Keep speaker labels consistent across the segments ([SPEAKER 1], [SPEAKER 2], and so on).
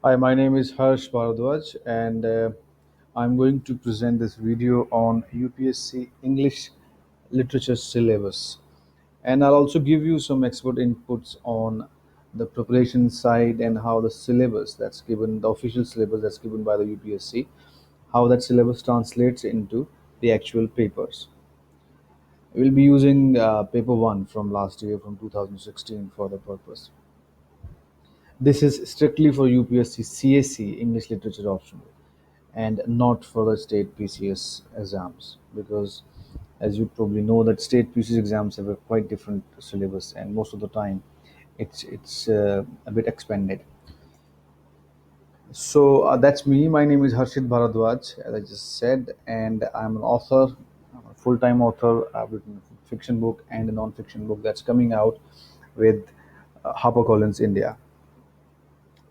[SPEAKER 1] Hi, my name is Harsh Bharadwaj, and I'm going to present this video on UPSC English literature syllabus. And I'll also give you some expert inputs on the preparation side and how the syllabus that's given, the official syllabus that's given by the UPSC, how that syllabus translates into the actual papers. We'll be using paper one from last year, from 2016, for the purpose. This is strictly for UPSC CSE English Literature optional and not for the state PCS exams, because as you probably know that state PCS exams have a quite different syllabus, and most of the time it's a bit expanded. So that's me. My name is Harshit Bharadwaj, as I just said, and I'm an author. I'm a full-time author. I've written a fiction book and a non-fiction book that's coming out with HarperCollins India.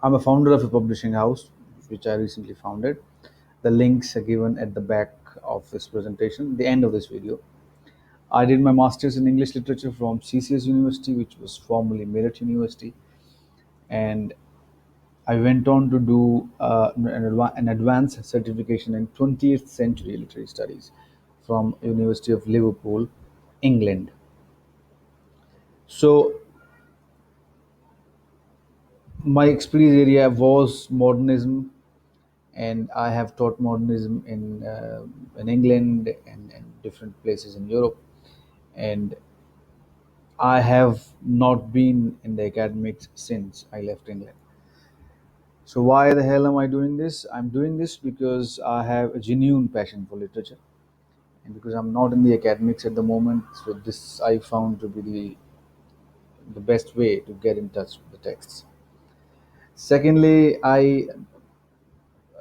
[SPEAKER 1] I'm a founder of a publishing house, which I recently founded. The links are given at the back of this presentation, the end of this video. I did my master's in English literature from CCS University, which was formerly Meerut University, and I went on to do an advanced certification in 20th century literary studies from University of Liverpool, England. So my expertise area was modernism, and I have taught modernism in England and different places in Europe. And I have not been in the academics since I left England. So why the hell am I doing this? I'm doing this because I have a genuine passion for literature, and because I'm not in the academics at the moment. So this I found to be the best way to get in touch with the texts. Secondly, I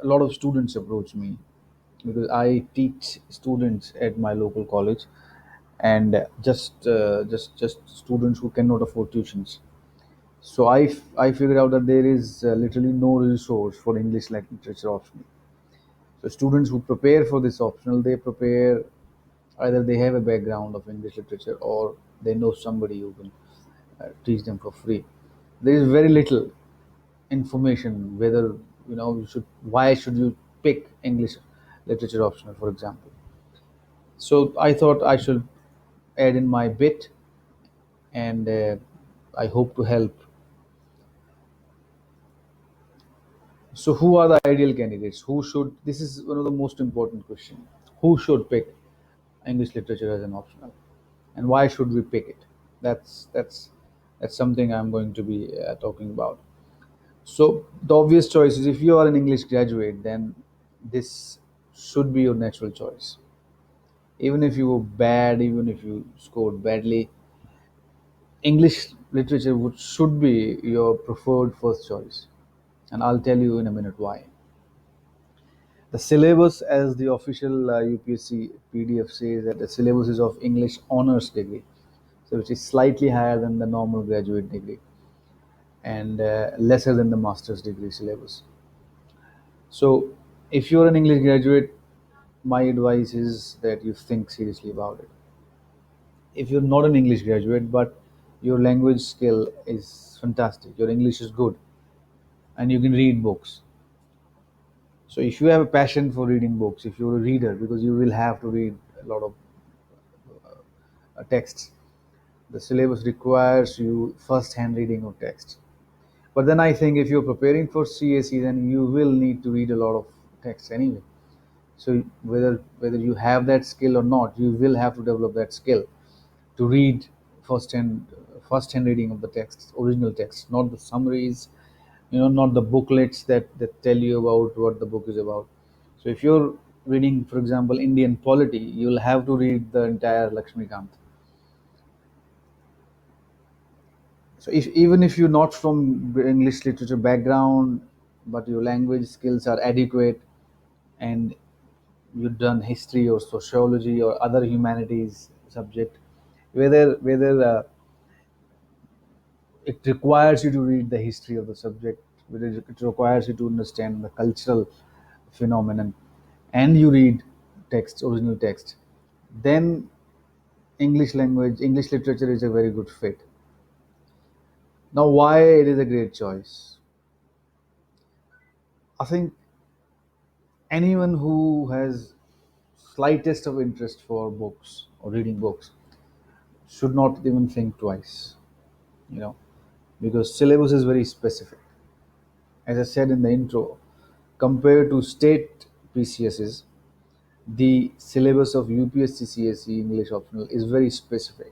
[SPEAKER 1] a lot of students approach me because I teach students at my local college, and just students who cannot afford tuitions. So I figured out that there is literally no resource for English literature optional. So students who prepare for this optional, they prepare either they have a background of English literature or they know somebody who can teach them for free. There is very little information whether you should why should you pick English literature optional, for example. So I thought I should add in my bit, and I hope to help. So who are the ideal candidates? Who should? This is one of the most important question. Who should pick English literature as an optional, and why should we pick it? That's something I'm going to be talking about. So the obvious choice is, if you are an English graduate, then this should be your natural choice. Even if you were bad, even if you scored badly, English literature should be your preferred first choice. And I'll tell you in a minute why. The syllabus, as the official UPSC PDF says, that the syllabus is of English honors degree, so which is slightly higher than the normal graduate degree and lesser than the master's degree syllabus. So, if you're an English graduate, my advice is that you think seriously about it. If you're not an English graduate, but your language skill is fantastic, your English is good, and you can read books. So, if you have a passion for reading books, if you're a reader, because you will have to read a lot of texts, the syllabus requires you first hand reading of text. But then I think if you're preparing for CSE, then you will need to read a lot of text anyway. So whether you have that skill or not, you will have to develop that skill to read first hand first hand reading of the text, original text, not the summaries, not the booklets that tell you about what the book is about. So if you're reading, for example, Indian polity, you'll have to read the entire Lakshmikant. So if even if you're not from English literature background, but your language skills are adequate, and you've done history or sociology or other humanities subject, whether it requires you to read the history of the subject, whether it requires you to understand the cultural phenomenon, and you read text, original text, then English literature is a very good fit. Now, why it is a great choice? I think anyone who has slightest of interest for books or reading books should not even think twice, you know, because syllabus is very specific. As I said in the intro, compared to state PCSs, the syllabus of UPSC CSE English optional is very specific.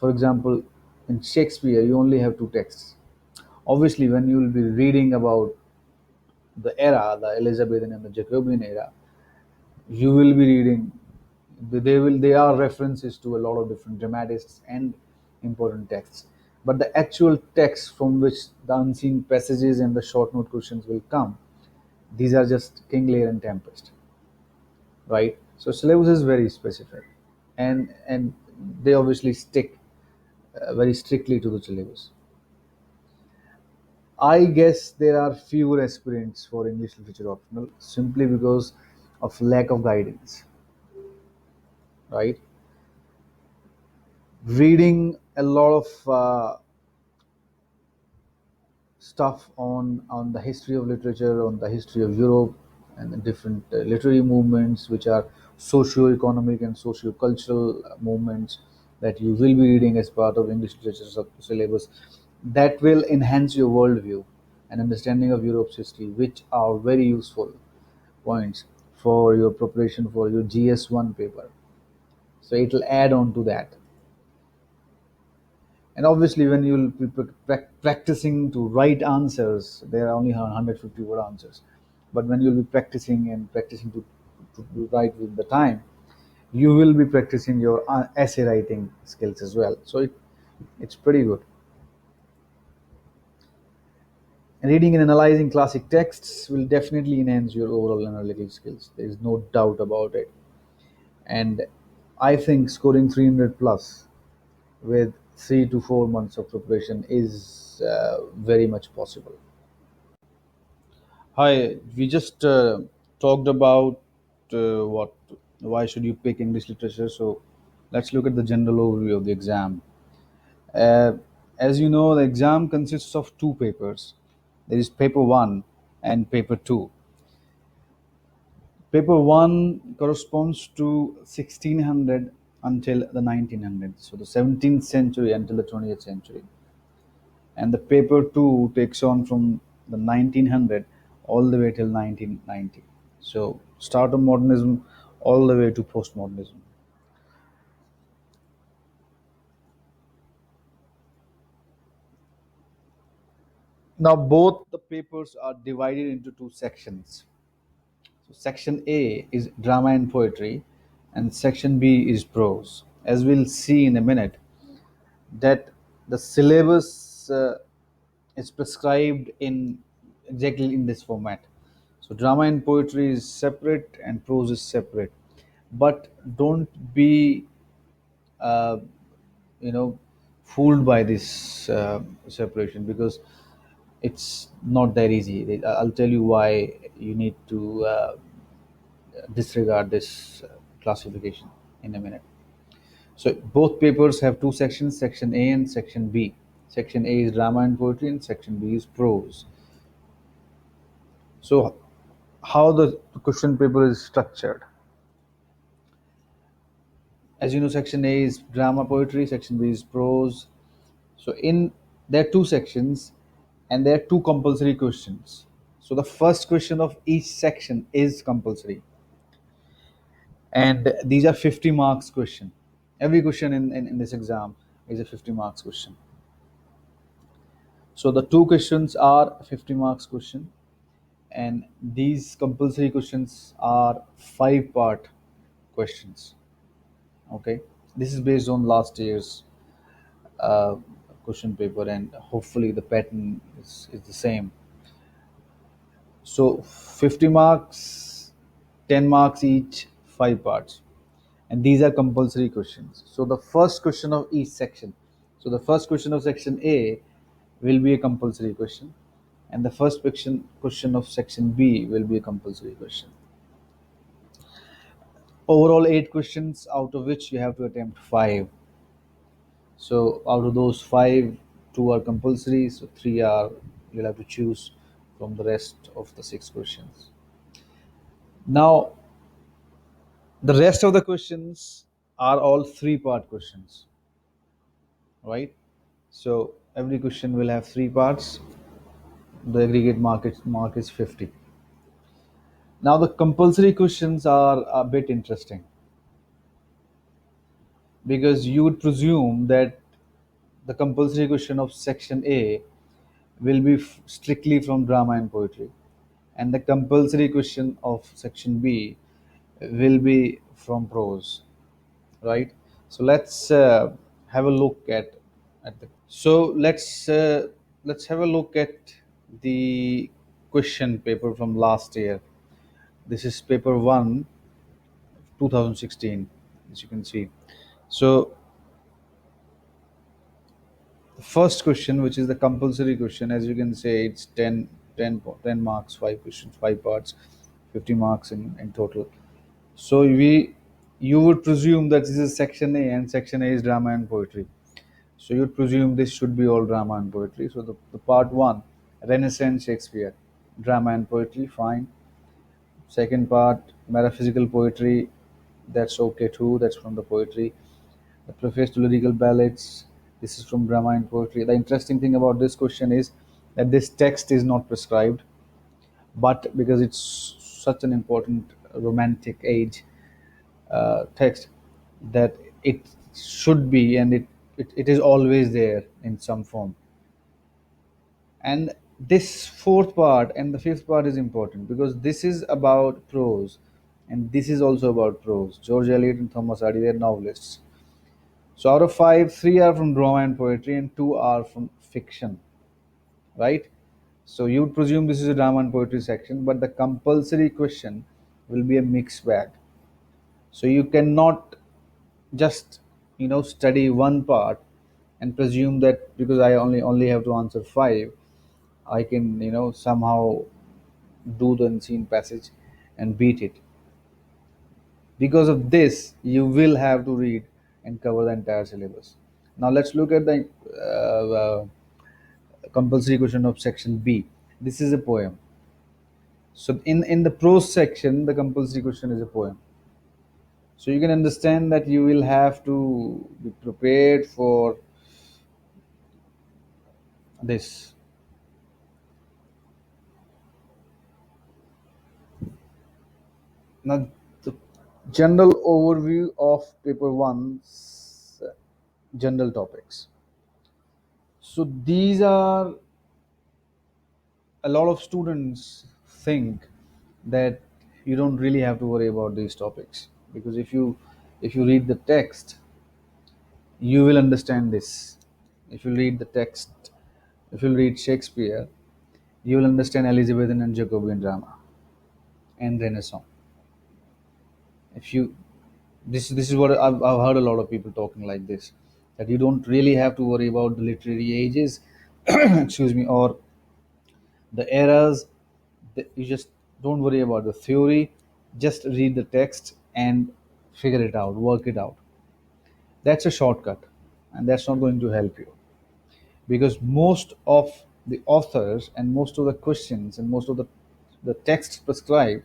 [SPEAKER 1] For example, in Shakespeare, you only have two texts. Obviously, when you will be reading about the era, the Elizabethan and the Jacobean era, you will be reading. They are references to a lot of different dramatists and important texts. But the actual text from which the unseen passages and the short note questions will come, these are just King Lear and Tempest, right? So syllabus is very specific, and they obviously stick very strictly to the syllabus. I guess there are fewer aspirants for English literature optional simply because of lack of guidance, right? Reading a lot of stuff on the history of literature, on the history of Europe, and the different literary movements, which are socio-economic and socio-cultural movements that you will be reading as part of English literature syllabus. That will enhance your worldview and understanding of Europe's history, which are very useful points for your preparation for your GS1 paper. So it will add on to that. And obviously, when you'll be practicing to write answers, there are only 150 word answers. But when you'll be practicing and practicing to write with the time, you will be practicing your essay writing skills as well. So it's pretty good. Reading and analyzing classic texts will definitely enhance your overall analytical skills. There is no doubt about it. And I think scoring 300 plus with 3 to 4 months of preparation is very much possible. Hi, we just talked about what why should you pick English literature. So let's look at the general overview of the exam. Uh, as you know, the exam consists of two papers. There is paper one and paper two. Paper one corresponds to 1600 until the 1900s, so the 17th century until the 20th century, and the paper two takes on from the 1900 all the way till 1990. So start of modernism all the way to postmodernism. Now both the papers are divided into two sections. So section A is drama and poetry, and section B is prose. As we'll see in a minute, that the syllabus is prescribed in exactly in this format. So drama and poetry is separate and prose is separate. But don't be uh, you know fooled by this separation, because it's not that easy. I'll tell you why you need to disregard this classification in a minute. So both papers have two sections, section A and section B. Section A is drama and poetry, and section B is prose. So how the question paper is structured? As you know, section A is drama poetry, section B is prose. So in there are two sections, and there are two compulsory questions. So the first question of each section is compulsory, and these are 50 marks question. Every question in this exam is a 50 marks question. So the two questions are 50 marks question, and these compulsory questions are 5 part questions. Okay, this is based on last year's uh, question paper, and hopefully the pattern is the same. So 50 marks, 10 marks each, 5 parts, and these are compulsory questions. So the first question of each section, so the first question of section A will be a compulsory question, and the first question of section B will be a compulsory question. Overall 8 questions, out of which you have to attempt 5. So out of those 5, 2 are compulsory, so 3 are you'll have to choose from the rest of the six questions. Now, the rest of the questions are all three-part questions, right? So every question will have three parts. The aggregate mark is 50. Now the compulsory questions are a bit interesting because you would presume that the compulsory question of section A will be strictly from drama and poetry, and the compulsory question of section B will be from prose, right? So let's have a look at the. So let's have a look at the question paper from last year. This is paper 1, 2016, as you can see. So the first question, which is the compulsory question, as you can say, it's 10 marks, 5 questions, 5 parts, 50 marks in total. So you would presume that this is section A, and section A is drama and poetry. So you'd presume this should be all drama and poetry. So the part 1, Renaissance Shakespeare, drama and poetry, fine. Second part, metaphysical poetry, that's okay too, that's from the poetry. The preface to lyrical ballads, this is from drama and poetry. The interesting thing about this question is that this text is not prescribed, but because it's such an important romantic age text, that it should be, and it is always there in some form. And this fourth part and the fifth part is important because this is about prose, and this is also about prose. George Eliot and Thomas Hardy, they're novelists. So out of five, three are from drama and poetry, and two are from fiction, right? So you would presume this is a drama and poetry section, but the compulsory question will be a mixed bag. So you cannot just study one part and presume that because I only have to answer five, I can somehow do the unseen passage and beat it. Because of this, you will have to read and cover the entire syllabus. Now let's look at the compulsory question of section B. This is a poem. So in the prose section, the compulsory question is a poem. So you can understand that you will have to be prepared for this. Now, the general overview of paper one's general topics. So these are, a lot of students think that you don't really have to worry about these topics because if you read the text, you will understand this. If you read the text, if you read Shakespeare, you will understand Elizabethan and Jacobean drama and Renaissance. If you this is what I've heard a lot of people talking like this, that you don't really have to worry about the literary ages, excuse me, or the eras. You just don't worry about the theory. Just read the text and figure it out, work it out. That's a shortcut, and that's not going to help you because most of the authors and most of the questions and most of the texts prescribed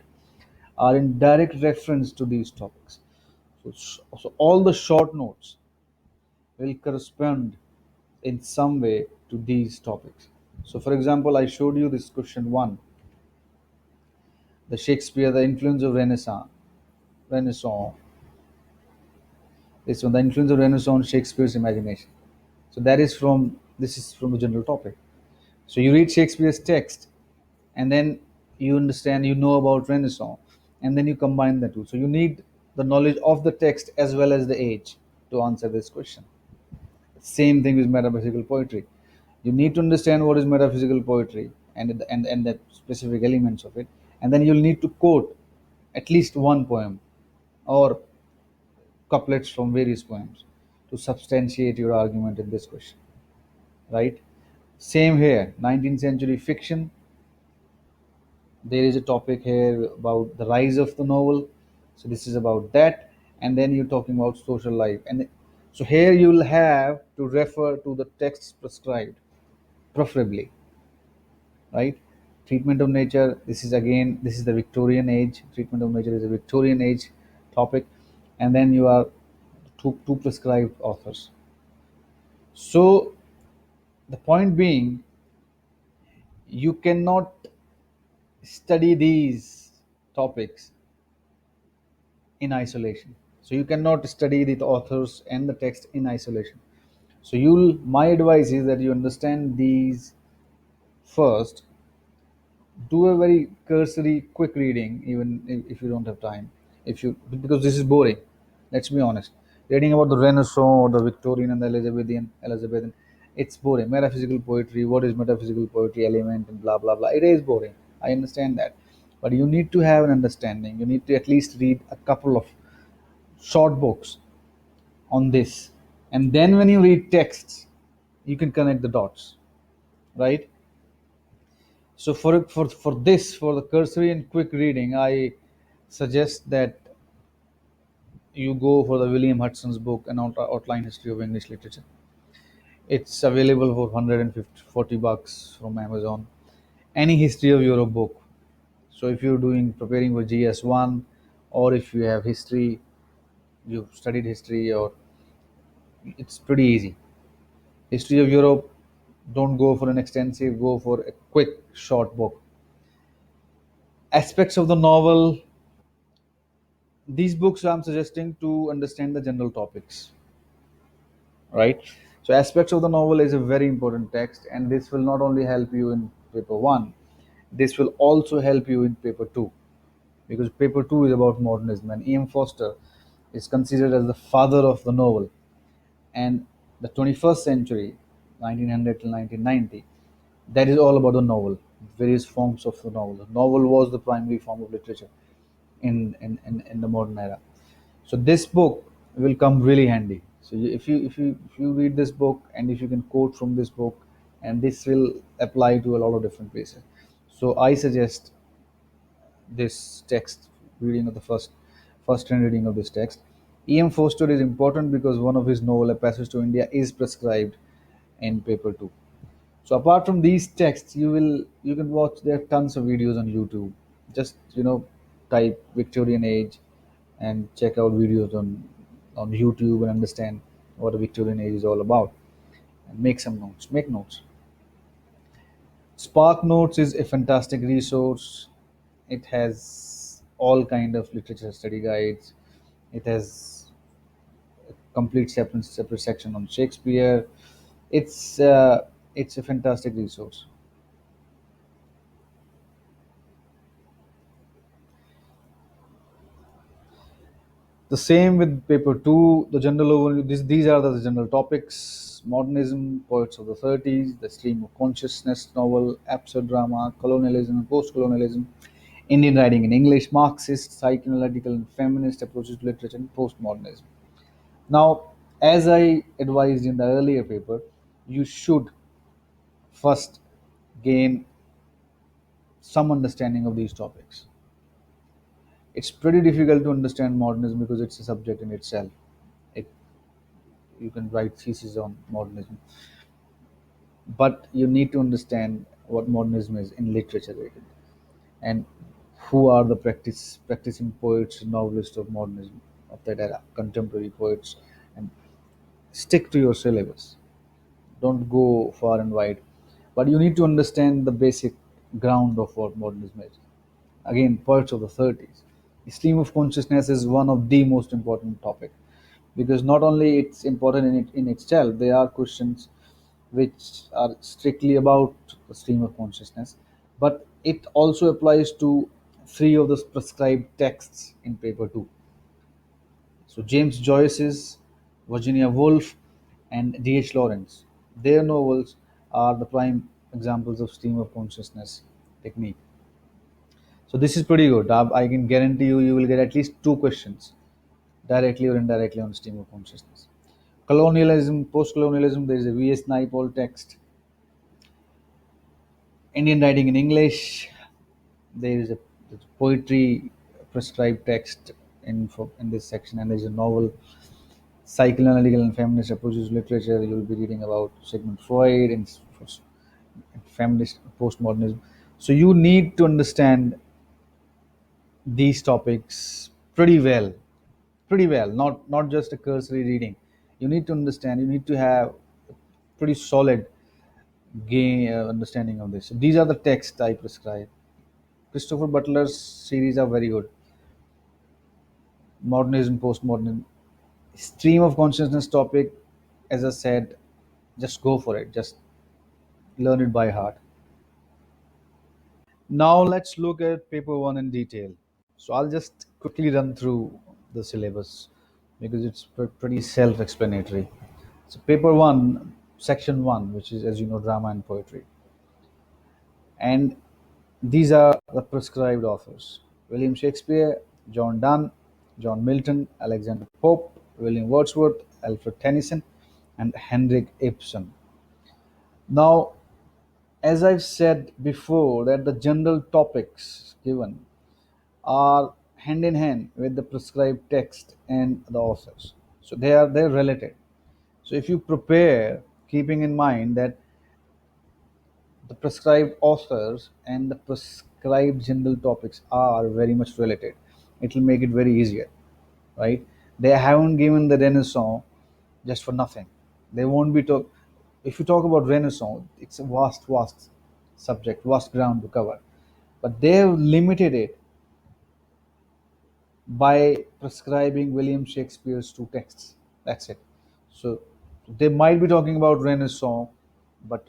[SPEAKER 1] are in direct reference to these topics. So all the short notes will correspond in some way to these topics. So, for example, I showed you this question one, the Shakespeare, the influence of Renaissance. This one, the influence of Renaissance, Shakespeare's imagination. So that is from this is from the general topic. So you read Shakespeare's text, and then you understand, you know about Renaissance, and then you combine the two. So you need the knowledge of the text as well as the age to answer this question. Same thing with metaphysical poetry. You need to understand what is metaphysical poetry and the specific elements of it, and then you'll need to quote at least one poem or couplets from various poems to substantiate your argument in this question, right? Same here, 19th century fiction. There is a topic here about the rise of the novel, so this is about that, and then you're talking about social life, and so here you will have to refer to the texts prescribed, preferably, right? Treatment of nature, this is the Victorian age. Treatment of nature is a Victorian age topic. And then you are two prescribed authors. So the point being, you cannot study these topics in isolation. So you cannot study the authors and the text in isolation. So you'll my advice is that you understand these first. Do a very cursory quick reading, even if you don't have time, if you because this is boring. Let's be honest. Reading about the Renaissance or the Victorian and the Elizabethan, it's boring. Metaphysical poetry, what is metaphysical poetry element, and blah blah blah, it is boring. I understand that, but you need to have an understanding. You need to at least read a couple of short books on this, and then when you read texts, you can connect the dots, right? So for the cursory and quick reading, I suggest that you go for the William Hudson's book, An Outline History of English Literature. It's available for 140 bucks from Amazon. Any history of Europe book. So if you're doing preparing for GS1, or if you have history, you've studied history, or it's pretty easy. History of Europe, don't go for an extensive, go for a quick short book. Aspects of the novel, these books I'm suggesting to understand the general topics, right? So aspects of the novel is a very important text, and this will not only help you in paper 1, this will also help you in paper 2, because paper 2 is about modernism, and E.M. Foster is considered as the father of the novel. And the 21st century, 1900 till 1990, that is all about the novel, various forms of the novel. The novel was the primary form of literature in the modern era. So this book will come really handy. So if you read this book, and if you can quote from this book, and this will apply to a lot of different places. So I suggest this text, reading of the first hand reading of this text. E.M. Forster is important because one of his novel, A Passage to India, is prescribed in paper 2. So apart from these texts, you can watch, there are tons of videos on YouTube. Just type Victorian age and check out videos on YouTube and understand what the Victorian age is all about, and make some notes. Make notes. Spark Notes is a fantastic resource. It has all kind of literature study guides. It has complete separate section on Shakespeare. It's a fantastic resource. The same with paper two, the general overview. These are the general topics: modernism, poets of the 30s, the stream of consciousness novel, absurd drama, colonialism, post-colonialism, Indian writing in English, Marxist, psychoanalytical, and feminist approaches to literature, and postmodernism. Now, as I advised in the earlier paper, you should first gain some understanding of these topics. It's pretty difficult to understand modernism because it's a subject in itself. It, you can write thesis on modernism, but you need to understand what modernism is in literature, and who are the practicing poets and novelists of modernism of that era, contemporary poets, and stick to your syllabus. Don't go far and wide, but you need to understand the basic ground of what modernism is. Again, poets of the 30s. The stream of consciousness is one of the most important topic, because not only it's important in itself, there are questions which are strictly about the stream of consciousness, but it also applies to three of the prescribed texts in paper 2. So James Joyce's, Virginia Woolf, and D.H. Lawrence, their novels are the prime examples of stream of consciousness technique. So this is pretty good. I can guarantee you will get at least two questions, directly or indirectly, on stream of consciousness. Colonialism, post-colonialism, there is a V.S. Naipaul text. Indian writing in English, there is a poetry prescribed text in this section, and there is a novel, psychoanalytical and feminist approaches to literature. You will be reading about Sigmund Freud and feminist postmodernism. So you need to understand these topics pretty well, not just a cursory reading. You need to understand, you need to have pretty solid understanding of this. So these are the texts I prescribe. Christopher Butler's series are very good. Modernism, postmodernism, stream of consciousness topic, as I said, just go for it, just learn it by heart. Now let's look at paper one in detail. So I'll just quickly run through the syllabus because it's pretty self-explanatory. So paper one, section one, which is, as you know, drama and poetry, and these are the prescribed authors: William Shakespeare, John Donne, John Milton, Alexander Pope, William Wordsworth, Alfred Tennyson, and Henrik Ibsen. Now, as I've said before, that the general topics given are hand in hand with the prescribed text and the authors. So they're related. So if you prepare keeping in mind that the prescribed authors and the prescribed general topics are very much related, it will make it very easier, right? They haven't given the Renaissance just for nothing. They won't be talk. If you talk about Renaissance, it's a vast subject, vast ground to cover, but they've limited it by prescribing William Shakespeare's two texts. That's it. So they might be talking about Renaissance, but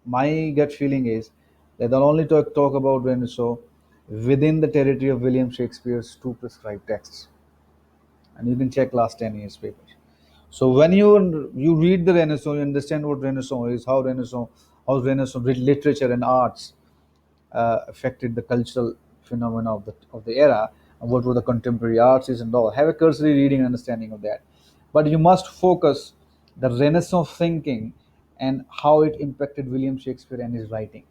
[SPEAKER 1] my gut feeling is that they'll only talk about Renaissance within the territory of William Shakespeare's two prescribed texts. And you can check last 10 years papers. So when you read the Renaissance, you understand what Renaissance is, how Renaissance literature and arts affected the cultural phenomena of the era, and what were the contemporary arts is and all. Have a cursory reading and understanding of that. But you must focus the Renaissance thinking and how it impacted William Shakespeare and his writing.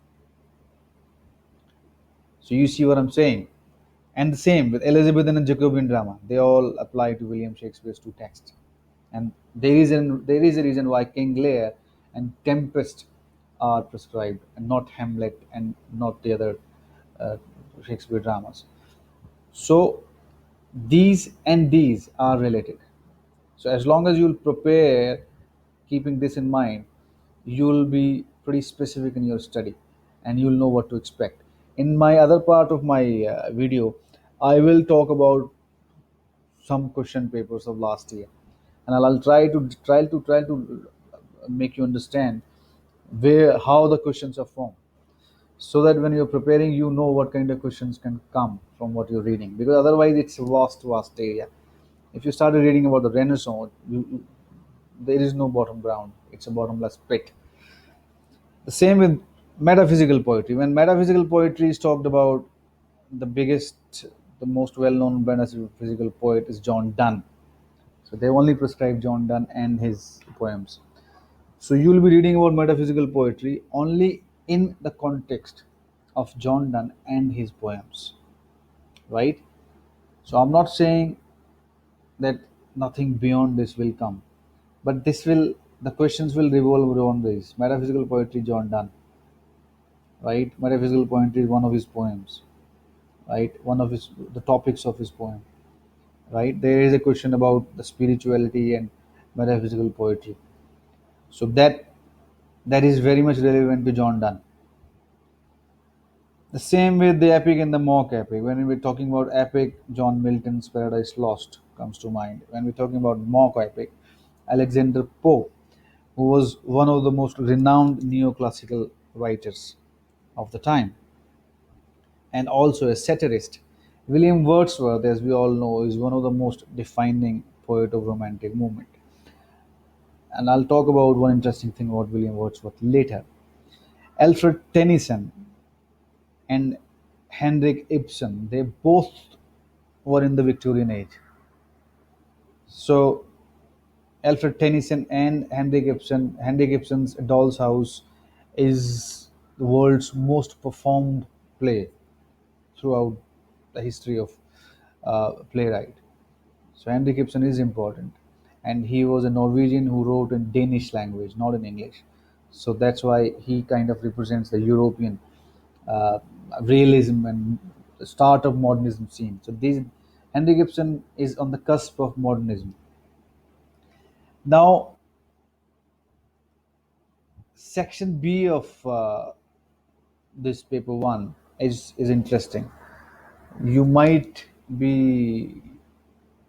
[SPEAKER 1] So you see what I'm saying? And the same with Elizabethan and Jacobean drama. They all apply to William Shakespeare's two texts. And there is a reason why King Lear and Tempest are prescribed, and not Hamlet and not the other uh, Shakespeare dramas. So these are related. So as long as you'll prepare, keeping this in mind, you'll be pretty specific in your study, and you'll know what to expect. In my other part of my video, I will talk about some question papers of last year, and I'll try to make you understand where how the questions are formed, so that when you're preparing, you know what kind of questions can come from what you're reading. Because otherwise, it's a vast area. If you started reading about the Renaissance, there is no bottom ground. It's a bottomless pit. The same with metaphysical poetry. When metaphysical poetry is talked about, the biggest, the most well-known metaphysical poet is John Donne. So they only prescribe John Donne and his poems. So you will be reading about metaphysical poetry only in the context of John Donne and his poems, right? So I'm not saying that nothing beyond this will come, but the questions will revolve around this metaphysical poetry, John Donne, right? Metaphysical poetry is one of his poems, right? One of his the topics of his poem, right? There is a question about the spirituality and metaphysical poetry. So that is very much relevant to John Donne. The same with the epic and the mock epic. When we're talking about epic, John Milton's Paradise Lost comes to mind. When we're talking about mock epic, Alexander Pope, who was one of the most renowned neoclassical writers of the time, and also a satirist. William Wordsworth, as we all know, is one of the most defining poet of Romantic movement. And I'll talk about one interesting thing about William Wordsworth later. Alfred Tennyson and Henrik Ibsen, they both were in the Victorian age. So Alfred Tennyson and Henrik Ibsen's Doll's House is the world's most performed play throughout the history of playwright. So Henrik Ibsen is important, and he was a Norwegian who wrote in Danish language, not in English. So that's why he kind of represents the European uh, realism and the start of modernism scene. So these Henry Gibson is on the cusp of modernism. Now, section B of this paper one is interesting. You might be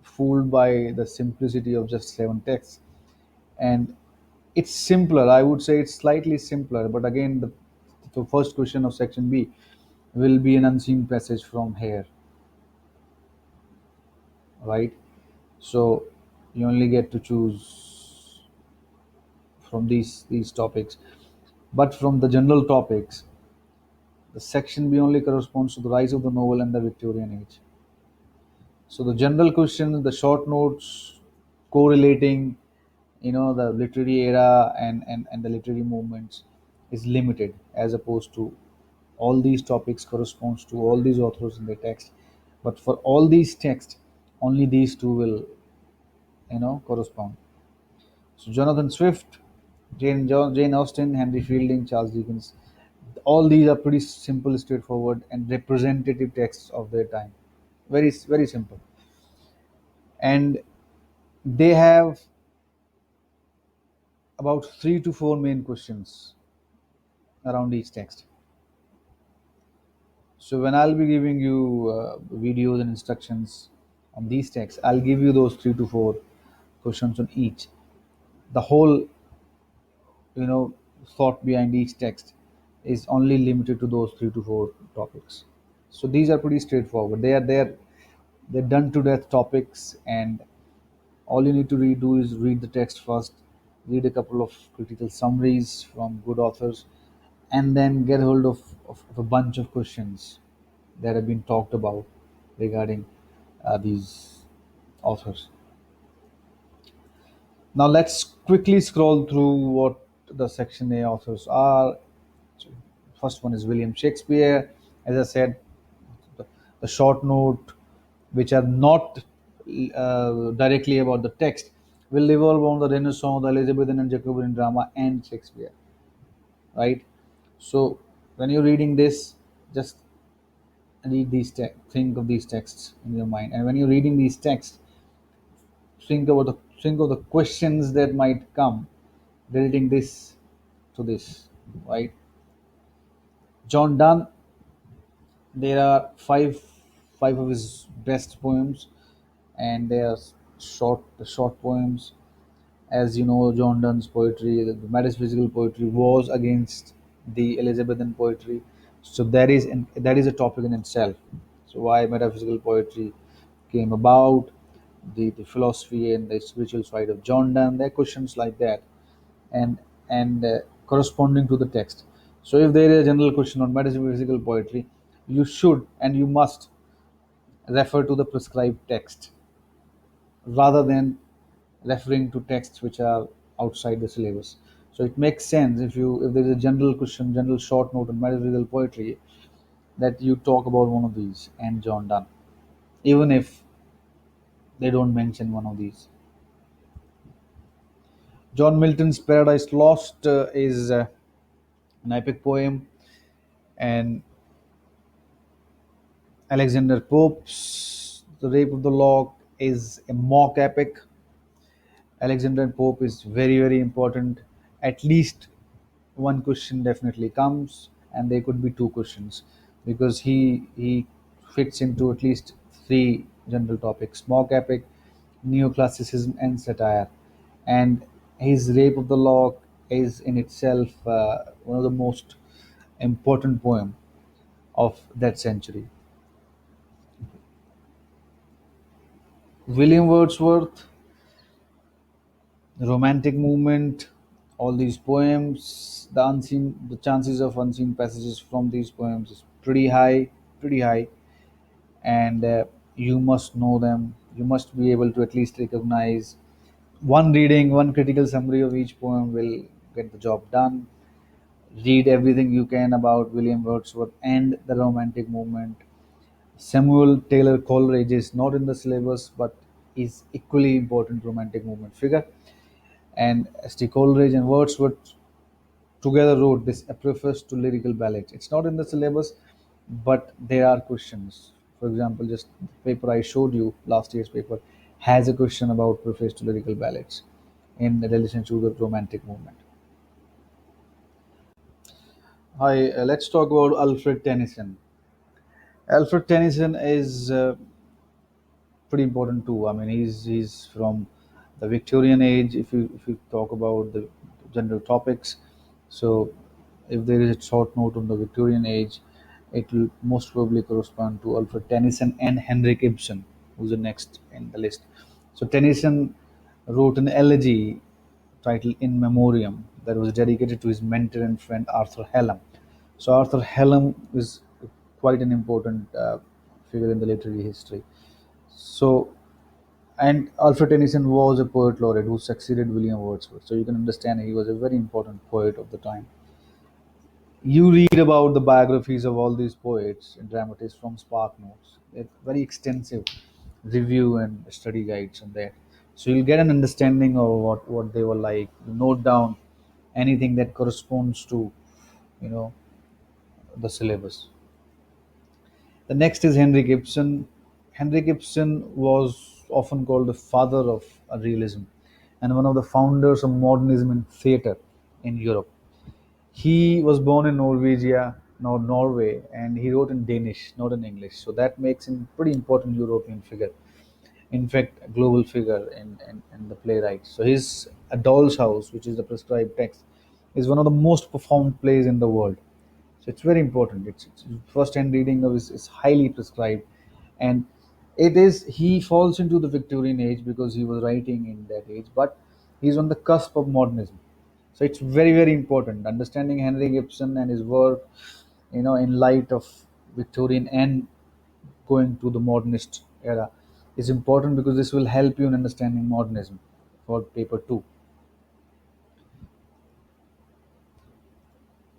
[SPEAKER 1] fooled by the simplicity of just seven texts, and it's simpler. I would say it's slightly simpler, but again, the first question of section B will be an unseen passage from here, right? So you only get to choose from these topics, but from the general topics, the section B only corresponds to the rise of the novel and the Victorian age. So the general questions, the short notes correlating, the literary era and the literary movements is limited, as opposed to all these topics corresponds to all these authors in the text. But for all these texts, only these two will correspond. So Jonathan Swift, Jane Austen, Henry Fielding, Charles Dickens, all these are pretty simple, straightforward, and representative texts of their time. Very very simple, and they have about 3 to 4 main questions around each text. So when I'll be giving you videos and instructions on these texts, I'll give you those 3 to 4 questions on each. The whole you know thought behind each text is only limited to those 3 to 4 topics. So these are pretty straightforward. They're done to death topics, and all you need to do is read the text first, read a couple of critical summaries from good authors, and then get hold of a bunch of questions that have been talked about regarding these authors. Now let's quickly scroll through what the section A authors are. First one is William Shakespeare. As I said, the short note, which are not directly about the text, will revolve on the Renaissance, the Elizabethan and Jacobean drama, and Shakespeare. Right. So when you're reading this, just think of these texts in your mind, and when you're reading these texts, think of the questions that might come relating this to this. Right. John Donne. There are five of his best poems, and they are short poems. As you know, John Donne's poetry, the metaphysical poetry, was against the Elizabethan poetry. So that is a topic in itself. So why metaphysical poetry came about, the philosophy and the spiritual side of John Donne. There are questions like that, and corresponding to the text. So if there is a general question on metaphysical poetry, you should and you must refer to the prescribed text rather than referring to texts which are outside the syllabus. So it makes sense if there is a general question, general short note on metaphysical poetry, that you talk about one of these and John Donne, even if they don't mention one of these. John Milton's Paradise Lost is an epic poem, and Alexander Pope's The Rape of the Lock is a mock epic. Alexander Pope is very, very important. At least one question definitely comes, and there could be two questions, because he fits into at least three general topics: mock epic, neoclassicism, and satire. And his Rape of the Lock is in itself one of the most important poem of that century. William Wordsworth, the Romantic movement, all these poems, the chances of unseen passages from these poems is pretty high, and you must know them. You must be able to at least recognize one reading, one critical summary of each poem will get the job done. Read everything you can about William Wordsworth and the Romantic movement. Samuel Taylor Coleridge is not in the syllabus, but is equally important Romantic movement figure. And St. Coleridge and Wordsworth together wrote this a preface to lyrical ballads. It's not in the syllabus, but there are questions. For example, just the paper I showed you, last year's paper, has a question about preface to lyrical ballads in relation to the romantic movement. Hi, let's talk about Alfred Tennyson. Alfred Tennyson is pretty important too. I mean, he's from the Victorian age. If you talk about the general topics, so if there is a short note on the Victorian age, it will most probably correspond to Alfred Tennyson and Henrik Ibsen, who's the next in the list. So Tennyson wrote an elegy titled "In Memoriam" that was dedicated to his mentor and friend Arthur Hallam. So Arthur Hallam is quite an important figure in the literary history. So, and Alfred Tennyson was a poet laureate who succeeded William Wordsworth. So you can understand he was a very important poet of the time. You read about the biographies of all these poets and dramatists from Spark Notes. It's very extensive review and study guides on there. So you'll get an understanding of what they were like. You note down anything that corresponds to, you know, the syllabus. The next is Henrik Ibsen. Henrik Ibsen was often called the father of realism and one of the founders of modernism in theatre in Europe. He was born in Norwegia, Norway, and he wrote in Danish, not in English. So that makes him pretty important European figure. In fact, a global figure in the playwright. So his A Doll's House, which is the prescribed text, is one of the most profound plays in the world. So it's very important. It's first-hand reading of is highly prescribed, and it is he falls into the Victorian age because he was writing in that age, but he's on the cusp of modernism. So it's very important understanding Henry Gibson and his work, in light of Victorian and going to the modernist era is important because this will help you in understanding modernism for paper 2.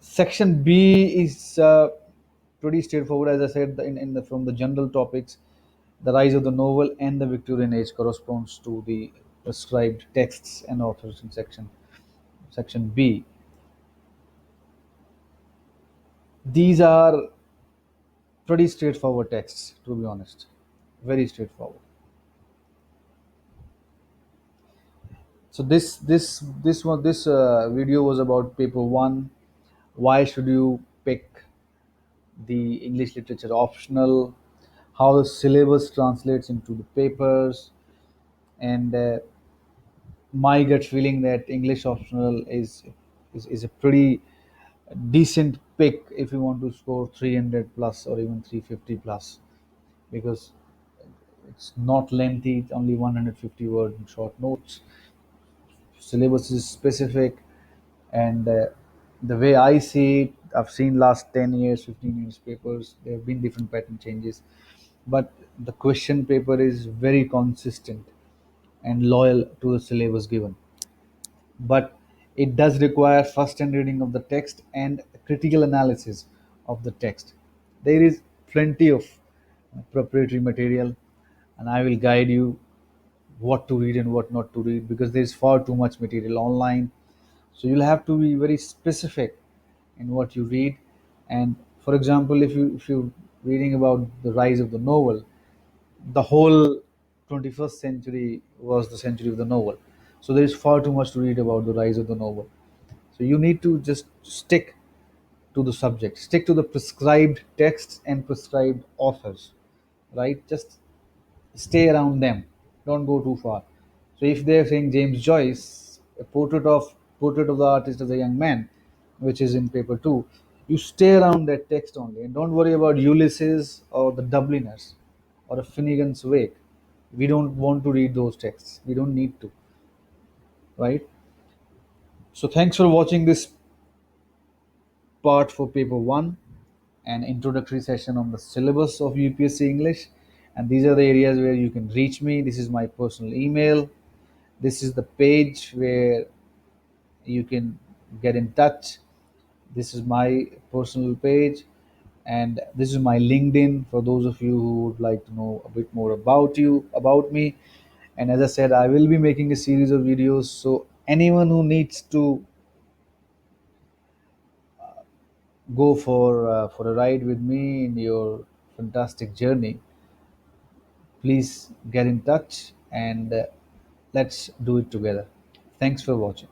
[SPEAKER 1] Section B is pretty straightforward. As I said, from the general topics, the rise of the novel and the Victorian age corresponds to the prescribed texts and authors in section B. These are pretty straightforward texts, to be honest, very straightforward. So this video was about paper 1. Why should you pick the English literature optional? How the syllabus translates into the papers, and my gut feeling that English optional is a pretty decent pick if you want to score 300 plus or even 350 plus, because it's not lengthy. It's only 150 word and short notes. Syllabus is specific, and the way I see it, I've seen last 10 years, 15 years papers. There have been different pattern changes, but the question paper is very consistent and loyal to the syllabus given. But it does require first hand reading of the text and critical analysis of the text. There is plenty of preparatory material, and I will guide you what to read and what not to read because there is far too much material online. So you'll have to be very specific in what you read. And for example, if you're reading about the rise of the novel, the whole 21st century was the century of the novel. So there is far too much to read about the rise of the novel. So you need to just stick to the subject, stick to the prescribed texts and prescribed authors, right? Just stay around them. Don't go too far. So if they're saying James Joyce, a portrait of the artist as a young man, which is in paper 2, you stay around that text only and don't worry about Ulysses or the Dubliners or a Finnegan's Wake. We don't want to read those texts. We don't need to, right? So thanks for watching this part for paper 1, an introductory session on the syllabus of UPSC English. And these are the areas where you can reach me. This is my personal email. This is the page where you can get in touch. This is my personal page, and this is my LinkedIn for those of you who would like to know a bit more about me. And as I said, I will be making a series of videos. So anyone who needs to go for a ride with me in your fantastic journey, please get in touch and let's do it together. Thanks for watching.